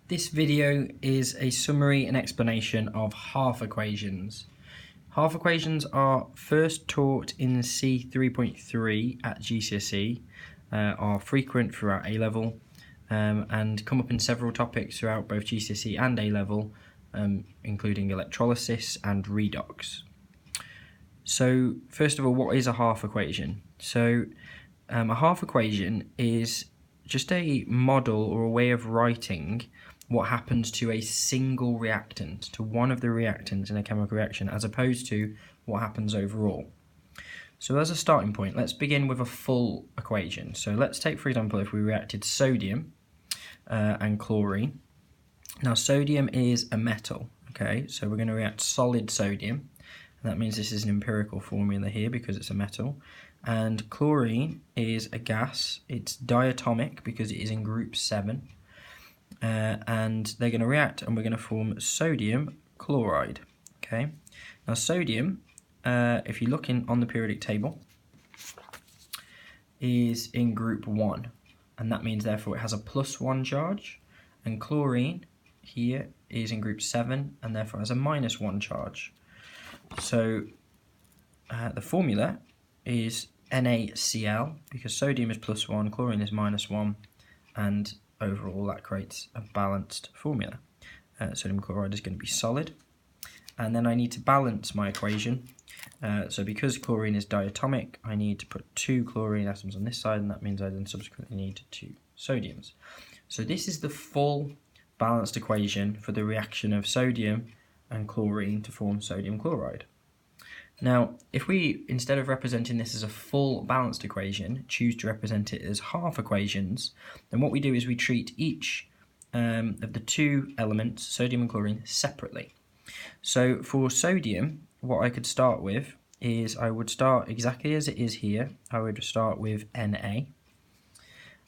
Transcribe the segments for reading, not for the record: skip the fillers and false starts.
This video is a summary and explanation of half equations. Half equations are first taught in C 3.3 at GCSE, are frequent throughout A-level, and come up in several topics throughout both GCSE and A-level, including electrolysis and redox. So first of all, what is a half equation? So a half equation is just a model or a way of writing what happens to a single reactant, to one of the reactants in a chemical reaction, as opposed to what happens overall. So as a starting point, let's begin with a full equation. So let's take, for example, if we reacted sodium and chlorine. Now sodium is a metal, okay? So we're going to react solid sodium. And that means this is an empirical formula here because it's a metal. And chlorine is a gas. It's diatomic because it is in group 7. And they're going to react and we're going to form sodium chloride. Okay. Now sodium, if you look on the periodic table, is in group 1, and that means therefore it has a +1 charge, and chlorine here is in group 7 and therefore has a -1 charge. So the formula is NaCl because sodium is +1, chlorine is -1, and overall that creates a balanced formula. Sodium chloride is going to be solid, and then I need to balance my equation. So because chlorine is diatomic, I need to put 2 chlorine atoms on this side, and that means I then subsequently need 2 sodiums. So this is the full balanced equation for the reaction of sodium and chlorine to form sodium chloride. Now, if we, instead of representing this as a full balanced equation, choose to represent it as half equations, then what we do is we treat each of the 2 elements, sodium and chlorine, separately. So for sodium, what I could start with is I would start exactly as it is here. I would start with Na,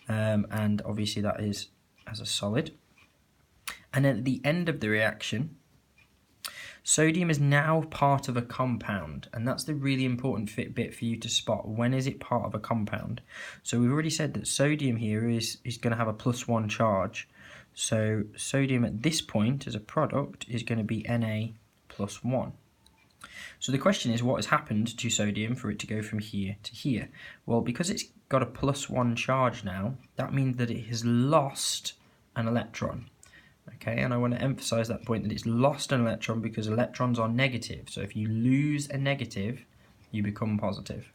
and obviously that is as a solid. And then at the end of the reaction, sodium is now part of a compound, and that's the really important bit for you to spot. When is it part of a compound? So we've already said that sodium here is going to have a +1 charge. So sodium at this point as a product is going to be Na+1. So the question is, what has happened to sodium for it to go from here to here? Well, because it's got a +1 charge now, that means that it has lost an electron. Okay, and I want to emphasize that point, that it's lost an electron because electrons are negative. So if you lose a negative, you become positive.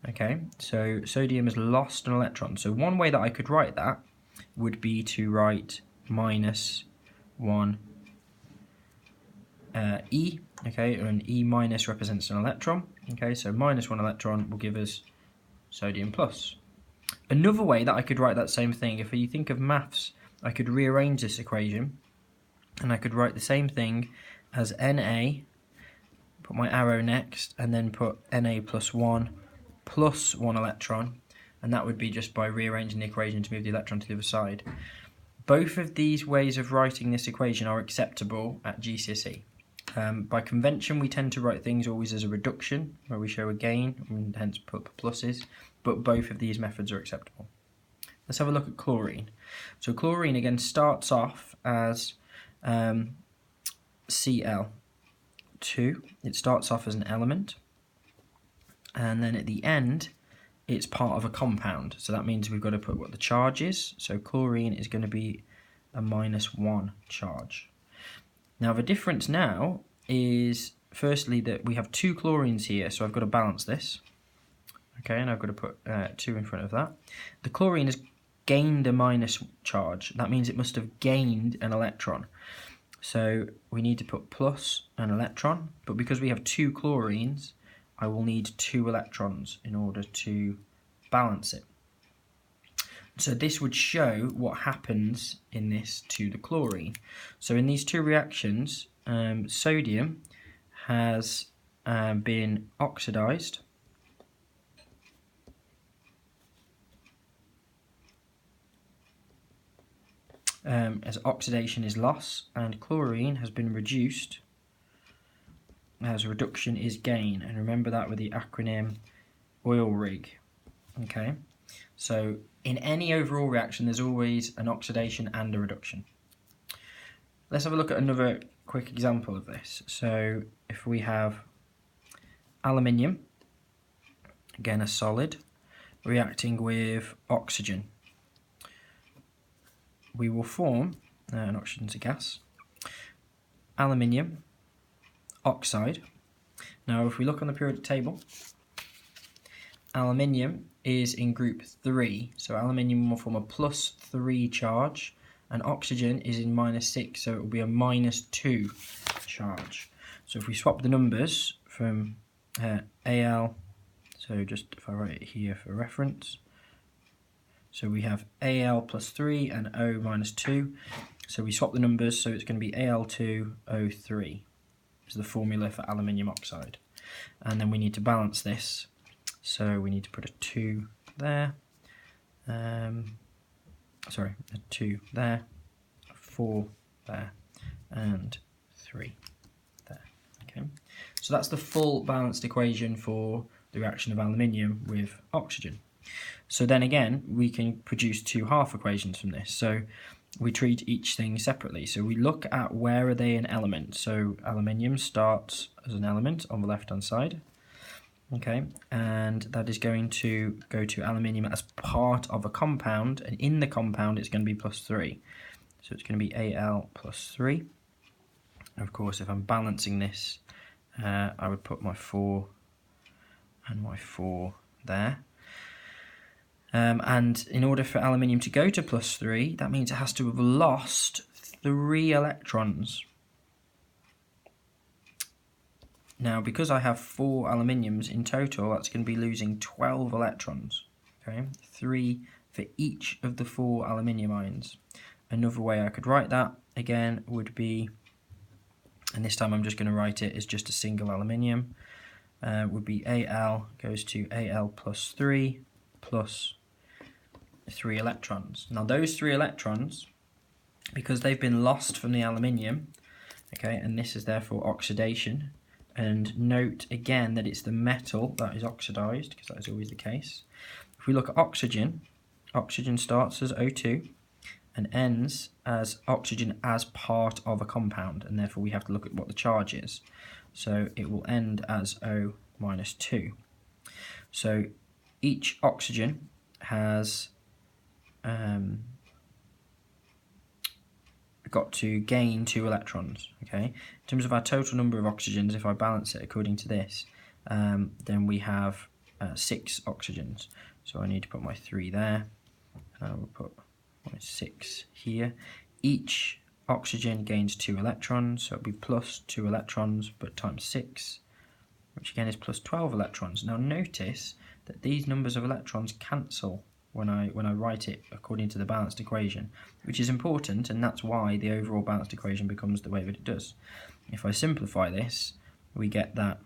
Okay, so sodium has lost an electron. So one way that I could write that would be to write -1 E. Okay, and E minus represents an electron. Okay, so -1 electron will give us sodium plus. Another way that I could write that same thing, if you think of maths, I could rearrange this equation and I could write the same thing as Na, put my arrow next, and then put Na+1 plus 1 electron, and that would be just by rearranging the equation to move the electron to the other side. Both of these ways of writing this equation are acceptable at GCSE. By convention, we tend to write things always as a reduction, where we show a gain and hence put pluses, but both of these methods are acceptable. Let's have a look at chlorine. So chlorine again starts off as Cl2. It starts off as an element, and then at the end it's part of a compound. So that means we've got to put what the charge is. So chlorine is going to be a -1 charge. Now the difference now is firstly that we have 2 chlorines here, so I've got to balance this. Okay, and I've got to put 2 in front of that. The chlorine has gained a minus charge. That means it must have gained an electron. So we need to put plus an electron, but because we have 2 chlorines, I will need 2 electrons in order to balance it. So this would show what happens in this to the chlorine. So in these 2 reactions, sodium has been oxidized. As oxidation is loss, and chlorine has been reduced as reduction is gain. And remember that with the acronym oil rig. Okay, so in any overall reaction there's always an oxidation and a reduction. let's have a look at another quick example of this. So if we have aluminium, again a solid, reacting with oxygen, we will form, and oxygen's a gas, aluminium oxide. Now if we look on the periodic table, aluminium is in group 3, so aluminium will form a +3 charge, and oxygen is in -6, so it will be a -2 charge. So if we swap the numbers from Al, so just if I write it here for reference, so we have Al +3 and O -2, so we swap the numbers, so it's going to be Al2O3 is the formula for aluminium oxide. And then we need to balance this, so we need to put a 2 there, sorry, a 2 there, a 4 there, and 3 there. Okay, so that's the full balanced equation for the reaction of aluminium with oxygen. So then again, we can produce 2 half equations from this. So we treat each thing separately. So we look at where are they an element. So aluminium starts as an element on the left-hand side. Okay, and that is going to go to aluminium as part of a compound, and in the compound it's going to be +3. So it's going to be Al +3. Of course, if I'm balancing this, I would put my 4 and my 4 there. And in order for aluminium to go to +3, that means it has to have lost 3 electrons. Now, because I have 4 aluminiums in total, that's going to be losing 12 electrons. Okay, 3 for each of the 4 aluminium ions. Another way I could write that, again, would be, and this time I'm just going to write it as just a single aluminium, would be Al goes to Al +3 plus 3 electrons. Now those 3 electrons, because they've been lost from the aluminium, okay, and this is therefore oxidation, and note again that it's the metal that is oxidized, because that is always the case. If we look at oxygen, oxygen starts as O2 and ends as oxygen as part of a compound, and therefore we have to look at what the charge is. So it will end as O -2. So each oxygen has got to gain 2 electrons. Okay, in terms of our total number of oxygens, if I balance it according to this, then we have 6 oxygens. So I need to put my 3 there, and I will put my 6 here. Each oxygen gains 2 electrons, so it'll be +2 electrons, but times 6, which again is +12 electrons. Now notice that these numbers of electrons cancel when I write it according to the balanced equation, which is important, and that's why the overall balanced equation becomes the way that it does. If I simplify this, we get that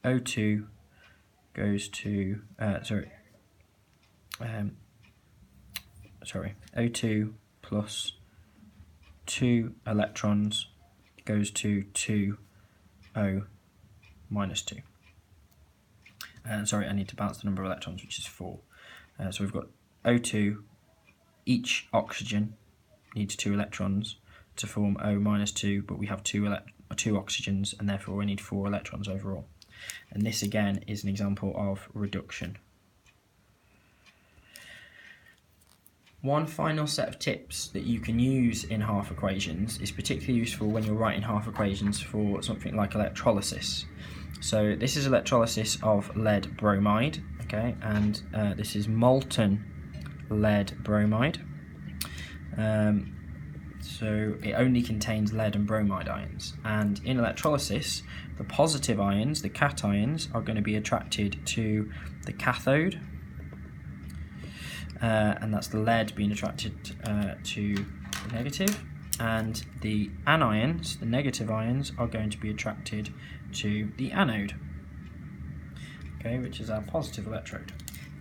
O2 goes to O2 plus 2 electrons goes to 2O -2. Sorry, I need to balance the number of electrons, which is 4. So we've got O2, each oxygen needs 2 electrons to form O -2, but we have 2 oxygens, and therefore we need 4 electrons overall. And this again is an example of reduction. One final set of tips that you can use in half equations is particularly useful when you're writing half equations for something like electrolysis. So this is electrolysis of lead bromide, okay, and this is molten lead bromide. So it only contains lead and bromide ions, and in electrolysis the positive ions, the cations, are going to be attracted to the cathode, and that's the lead being attracted to the negative, and the anions, the negative ions, are going to be attracted to the anode, okay, which is our positive electrode.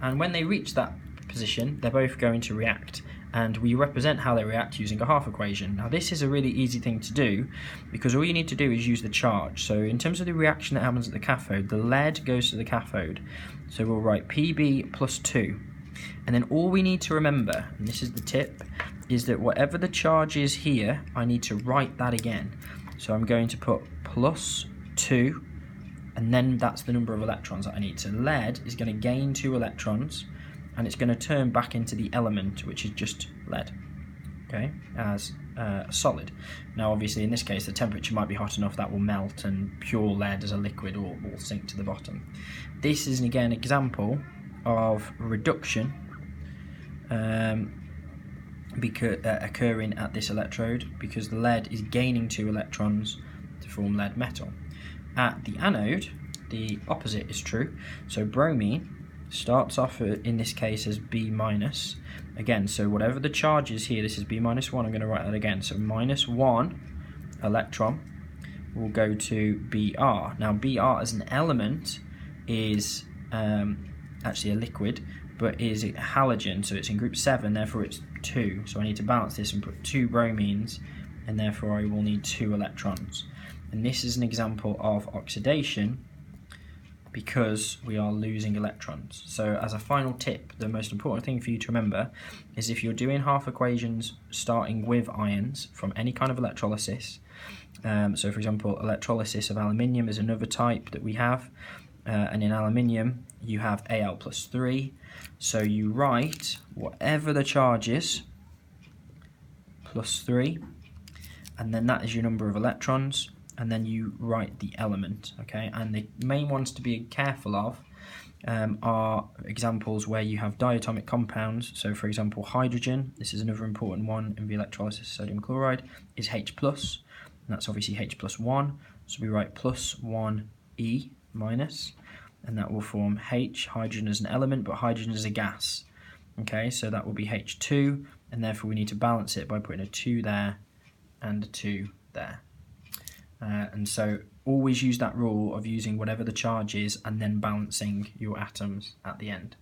And when they reach that position, they're both going to react, and we represent how they react using a half equation. Now this is a really easy thing to do, because all you need to do is use the charge. So in terms of the reaction that happens at the cathode, the lead goes to the cathode, so we'll write Pb plus 2. And then all we need to remember, and this is the tip, is that whatever the charge is here, I need to write that again. So I'm going to put +2, and then that's the number of electrons that I need. So lead is going to gain 2 electrons, and it's going to turn back into the element, which is just lead, okay, as a solid. Now obviously in this case the temperature might be hot enough that will melt, and pure lead as a liquid will sink to the bottom. This is again an example of reduction occurring at this electrode, because the lead is gaining 2 electrons to form lead metal. At the anode, the opposite is true. So bromine starts off in this case as B minus. Again, so whatever the charge is here, this is B minus 1, I'm going to write that again. So -1 electron will go to Br. Now Br as an element is actually a liquid, but is a halogen, so it's in group 7, therefore it's 2. So I need to balance this and put 2 bromines, and therefore I will need 2 electrons. And this is an example of oxidation because we are losing electrons. So as a final tip, the most important thing for you to remember is if you're doing half equations starting with ions from any kind of electrolysis, so for example electrolysis of aluminium is another type that we have, and in aluminium you have Al plus 3, so you write whatever the charge is plus 3, and then that is your number of electrons, and then you write the element, okay? And the main ones to be careful of are examples where you have diatomic compounds. So for example hydrogen, this is another important one in the electrolysis of sodium chloride, is H+, and that's obviously H plus 1, so we write +1E minus, and that will form H, hydrogen as an element, but hydrogen is a gas, okay? So that will be H2, and therefore we need to balance it by putting a 2 there and a 2 there. And so always use that rule of using whatever the charge is and then balancing your atoms at the end.